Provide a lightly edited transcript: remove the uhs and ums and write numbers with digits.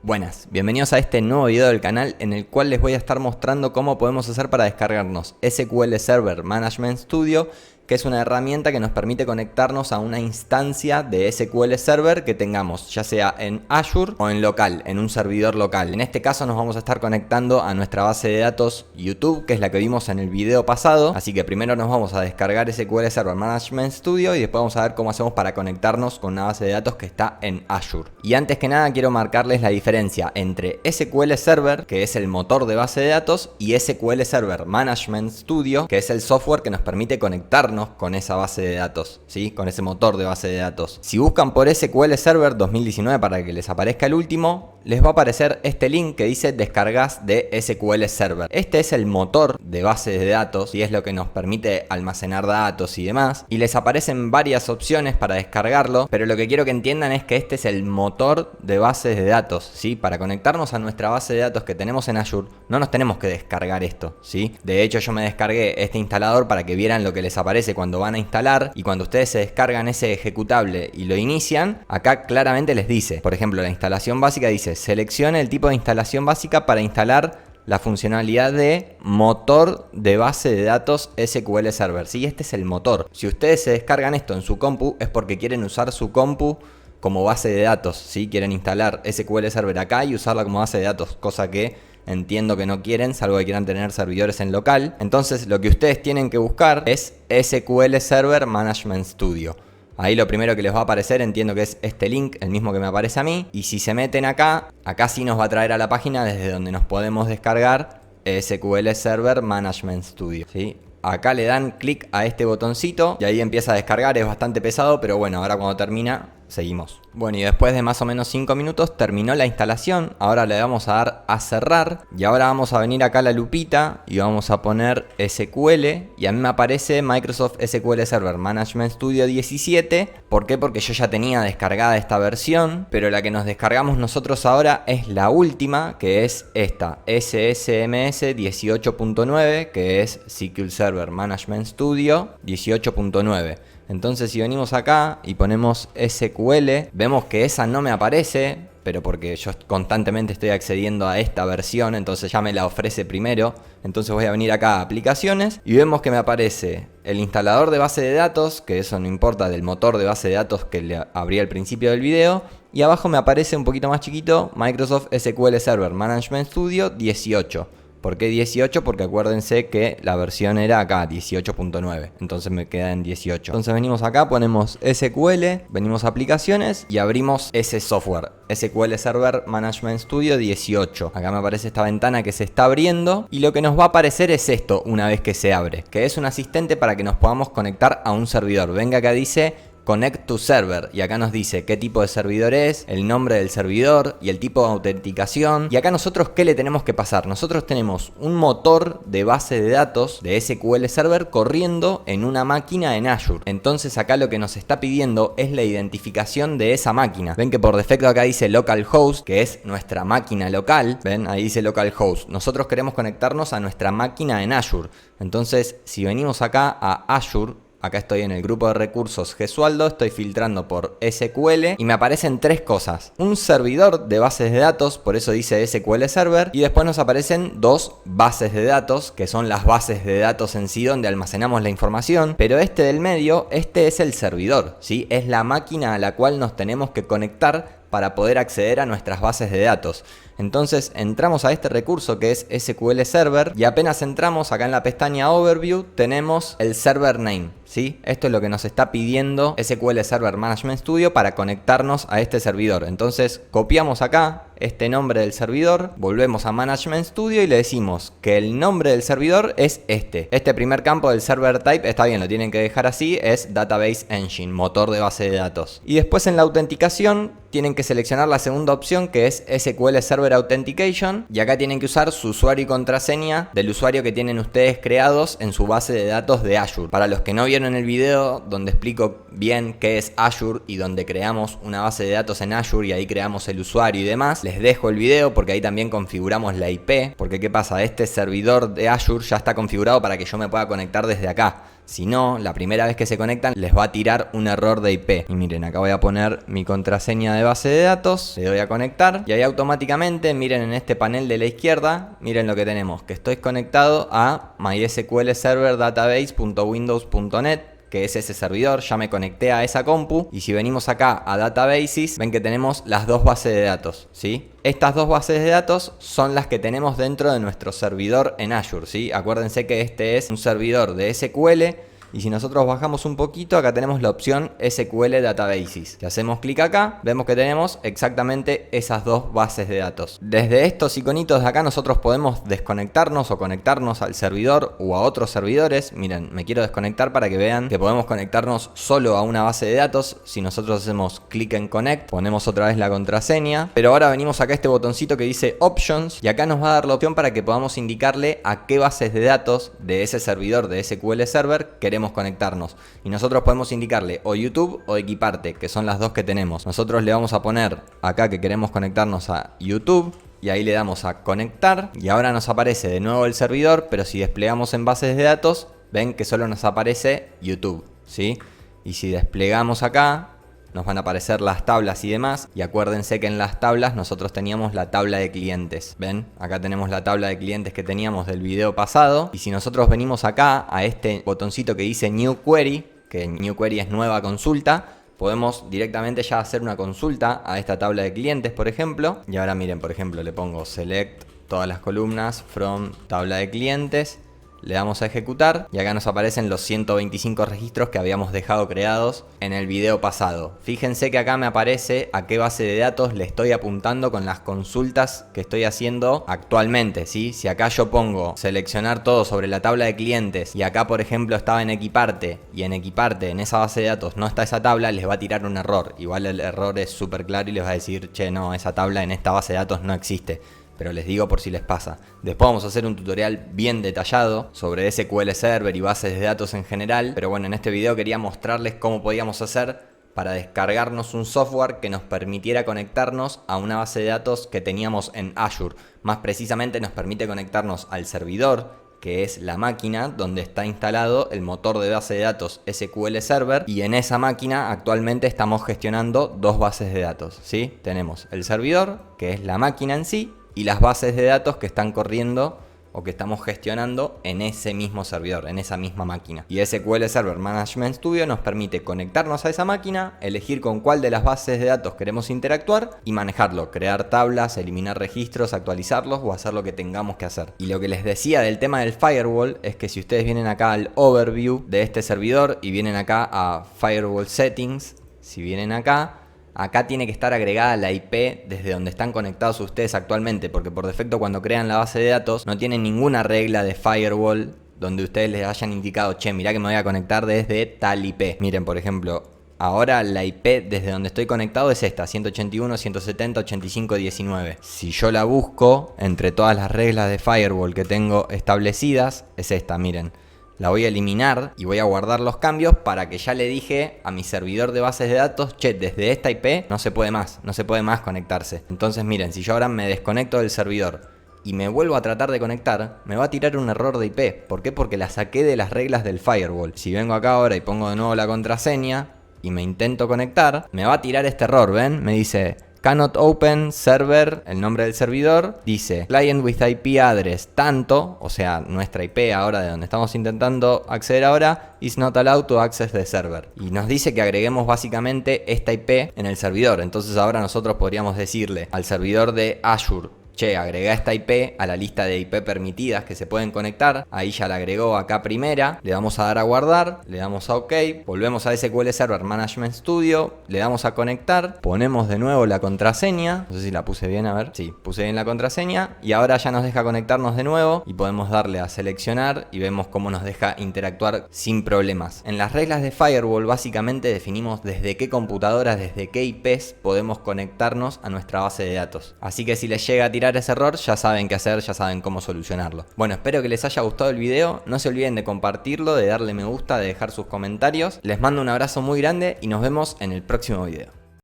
Buenas, bienvenidos a este nuevo video del canal en el cual les voy a estar mostrando cómo podemos hacer para descargarnos SQL Server Management Studio, que es una herramienta que nos permite conectarnos a una instancia de SQL Server que tengamos, ya sea en Azure o en local, en un servidor local. En este caso nos vamos a estar conectando a nuestra base de datos YouTube, que es la que vimos en el video pasado. Así que primero nos vamos a descargar SQL Server Management Studio y después vamos a ver cómo hacemos para conectarnos con una base de datos que está en Azure. Y antes que nada quiero marcarles la diferencia entre SQL Server, que es el motor de base de datos, y SQL Server Management Studio, que es el software que nos permite conectarnos con esa base de datos, ¿sí? Con ese motor de base de datos. Si buscan por SQL Server 2019 para que les aparezca el último, les va a aparecer este link que dice descargas de SQL Server. Este es el motor de bases de datos y es lo que nos permite almacenar datos y demás. Y les aparecen varias opciones para descargarlo, pero lo que quiero que entiendan es que este es el motor de bases de datos, ¿sí? Para conectarnos a nuestra base de datos que tenemos en Azure, no nos tenemos que descargar esto, ¿sí? De hecho, yo me descargué este instalador para que vieran lo que les aparece cuando van a instalar, y cuando ustedes se descargan ese ejecutable y lo inician, acá claramente les dice, por ejemplo, la instalación básica dice, seleccione el tipo de instalación básica para instalar la funcionalidad de motor de base de datos SQL Server. Sí, este es el motor. Si ustedes se descargan esto en su compu es porque quieren usar su compu como base de datos, ¿sí? Quieren instalar SQL Server acá y usarla como base de datos, cosa que entiendo que no quieren, salvo que quieran tener servidores en local. Entonces lo que ustedes tienen que buscar es SQL Server Management Studio. Ahí lo primero que les va a aparecer, entiendo que es este link, el mismo que me aparece a mí. Y si se meten acá sí nos va a traer a la página desde donde nos podemos descargar SQL Server Management Studio, ¿sí? Acá le dan clic a este botoncito y ahí empieza a descargar. Es bastante pesado, pero bueno, ahora cuando termina, seguimos. Bueno, y después de más o menos 5 minutos terminó la instalación. Ahora le vamos a dar a cerrar. Y ahora vamos a venir acá a la lupita y vamos a poner SQL. Y a mí me aparece Microsoft SQL Server Management Studio 17. ¿Por qué? Porque yo ya tenía descargada esta versión. Pero la que nos descargamos nosotros ahora es la última, que es esta, SSMS 18.9, que es SQL Server Management Studio 18.9. Entonces si venimos acá y ponemos SQL, vemos que esa no me aparece, pero porque yo constantemente estoy accediendo a esta versión, entonces ya me la ofrece primero. Entonces voy a venir acá a aplicaciones y vemos que me aparece el instalador de base de datos, que eso no importa, del motor de base de datos que le abrí al principio del video. Y abajo me aparece un poquito más chiquito Microsoft SQL Server Management Studio 18. ¿Por qué 18? Porque acuérdense que la versión era acá, 18.9. Entonces me queda en 18. Entonces venimos acá, ponemos SQL, venimos a aplicaciones y abrimos ese software. SQL Server Management Studio 18. Acá me aparece esta ventana que se está abriendo. Y lo que nos va a aparecer es esto una vez que se abre, que es un asistente para que nos podamos conectar a un servidor. Venga, acá dice Connect to Server y acá nos dice qué tipo de servidor es, el nombre del servidor y el tipo de autenticación. Y acá nosotros ¿qué le tenemos que pasar? Nosotros tenemos un motor de base de datos de SQL Server corriendo en una máquina en Azure. Entonces acá lo que nos está pidiendo es la identificación de esa máquina. Ven que por defecto acá dice localhost, que es nuestra máquina local. Ven, ahí dice localhost. Nosotros queremos conectarnos a nuestra máquina en Azure. Entonces si venimos acá a Azure, acá estoy en el grupo de recursos Gesualdo, estoy filtrando por SQL y me aparecen tres cosas. Un servidor de bases de datos, por eso dice SQL Server, y después nos aparecen dos bases de datos, que son las bases de datos en sí donde almacenamos la información, pero este del medio, este es el servidor, ¿sí? Es la máquina a la cual nos tenemos que conectar para poder acceder a nuestras bases de datos. Entonces entramos a este recurso que es SQL Server y apenas entramos acá en la pestaña Overview tenemos el server name, ¿sí? Esto es lo que nos está pidiendo SQL Server Management Studio para conectarnos a este servidor. Entonces copiamos acá este nombre del servidor, volvemos a Management Studio y le decimos que el nombre del servidor es este. Este primer campo del server type está bien, lo tienen que dejar así, es Database Engine, motor de base de datos. Y después en la autenticación tienen que seleccionar la segunda opción que es SQL Server Authentication y acá tienen que usar su usuario y contraseña del usuario que tienen ustedes creados en su base de datos de Azure. Para los que no vieron el video donde explico bien qué es Azure y donde creamos una base de datos en Azure y ahí creamos el usuario y demás, les dejo el video porque ahí también configuramos la IP. Porque ¿qué pasa? Este servidor de Azure ya está configurado para que yo me pueda conectar desde acá. Si no, la primera vez que se conectan les va a tirar un error de IP. Y miren, acá voy a poner mi contraseña de base de datos, le doy a conectar y ahí automáticamente, miren en este panel de la izquierda, miren lo que tenemos, que estoy conectado a MySQL Server Database.windows.net, que es ese servidor. Ya me conecté a esa compu y si venimos acá a Databases, ven que tenemos las dos bases de datos, ¿sí? Estas dos bases de datos son las que tenemos dentro de nuestro servidor en Azure, ¿sí? Acuérdense que este es un servidor de SQL y si nosotros bajamos un poquito, acá tenemos la opción SQL Databases. Si hacemos clic acá, vemos que tenemos exactamente esas dos bases de datos. Desde estos iconitos de acá nosotros podemos desconectarnos o conectarnos al servidor o a otros servidores. Miren, me quiero desconectar para que vean que podemos conectarnos solo a una base de datos. Si nosotros hacemos clic en Connect, ponemos otra vez la contraseña. Pero ahora venimos acá a este botoncito que dice Options y acá nos va a dar la opción para que podamos indicarle a qué bases de datos de ese servidor de SQL Server queremos conectarnos. Y nosotros podemos indicarle o YouTube o Equiparte, que son las dos que tenemos. Nosotros le vamos a poner acá que queremos conectarnos a YouTube y ahí le damos a conectar y ahora nos aparece de nuevo el servidor, pero si desplegamos en bases de datos, ven que solo nos aparece YouTube, ¿sí? Y si desplegamos acá, nos van a aparecer las tablas y demás. Y acuérdense que en las tablas nosotros teníamos la tabla de clientes. ¿Ven? Acá tenemos la tabla de clientes que teníamos del video pasado. Y si nosotros venimos acá a este botoncito que dice New Query, que New Query es nueva consulta, podemos directamente ya hacer una consulta a esta tabla de clientes, por ejemplo. Y ahora miren, por ejemplo, le pongo Select todas las columnas from tabla de clientes. Le damos a ejecutar y acá nos aparecen los 125 registros que habíamos dejado creados en el video pasado. Fíjense que acá me aparece a qué base de datos le estoy apuntando con las consultas que estoy haciendo actualmente, ¿sí? Si acá yo pongo seleccionar todo sobre la tabla de clientes y acá por ejemplo estaba en Equiparte y en Equiparte en esa base de datos no está esa tabla, les va a tirar un error. Igual el error es súper claro y les va a decir, che, no, esa tabla en esta base de datos no existe. Pero les digo por si les pasa. Después vamos a hacer un tutorial bien detallado sobre SQL Server y bases de datos en general. Pero bueno, en este video quería mostrarles cómo podíamos hacer para descargarnos un software que nos permitiera conectarnos a una base de datos que teníamos en Azure. Más precisamente nos permite conectarnos al servidor, que es la máquina donde está instalado el motor de base de datos SQL Server. Y en esa máquina actualmente estamos gestionando dos bases de datos, ¿sí? Tenemos el servidor, que es la máquina en sí, y las bases de datos que están corriendo o que estamos gestionando en ese mismo servidor, en esa misma máquina. Y SQL Server Management Studio nos permite conectarnos a esa máquina, elegir con cuál de las bases de datos queremos interactuar y manejarlo, crear tablas, eliminar registros, actualizarlos o hacer lo que tengamos que hacer. Y lo que les decía del tema del firewall es que si ustedes vienen acá al overview de este servidor y vienen acá a Firewall Settings, si vienen acá tiene que estar agregada la IP desde donde están conectados ustedes actualmente, porque por defecto cuando crean la base de datos no tienen ninguna regla de firewall donde ustedes les hayan indicado, che, mirá que me voy a conectar desde tal IP. Miren, por ejemplo, ahora la IP desde donde estoy conectado es esta, 181.170.85.19. Si yo la busco entre todas las reglas de firewall que tengo establecidas, es esta, miren. La voy a eliminar y voy a guardar los cambios para que ya le dije a mi servidor de bases de datos, che, desde esta IP no se puede más conectarse. Entonces miren, si yo ahora me desconecto del servidor y me vuelvo a tratar de conectar, me va a tirar un error de IP. ¿Por qué? Porque la saqué de las reglas del firewall. Si vengo acá ahora y pongo de nuevo la contraseña y me intento conectar, me va a tirar este error, ¿ven? Me dice cannot open server, el nombre del servidor, dice client with IP address tanto, o sea, nuestra IP ahora de donde estamos intentando acceder ahora, is not allowed to access the server. Y nos dice que agreguemos básicamente esta IP en el servidor. Entonces ahora nosotros podríamos decirle al servidor de Azure, che, agrega esta IP a la lista de IP permitidas que se pueden conectar. Ahí ya la agregó acá primera. Le vamos a dar a guardar, le damos a OK. Volvemos a SQL Server Management Studio, le damos a conectar. Ponemos de nuevo la contraseña. No sé si la puse bien, a ver. Sí, puse bien la contraseña. Y ahora ya nos deja conectarnos de nuevo. Y podemos darle a seleccionar y vemos cómo nos deja interactuar sin problemas. En las reglas de Firewall básicamente definimos desde qué computadoras, desde qué IPs podemos conectarnos a nuestra base de datos. Así que si les llega a tirar ese error, ya saben qué hacer, ya saben cómo solucionarlo. Bueno, espero que les haya gustado el video. No se olviden de compartirlo, de darle me gusta, de dejar sus comentarios. Les mando un abrazo muy grande y nos vemos en el próximo video.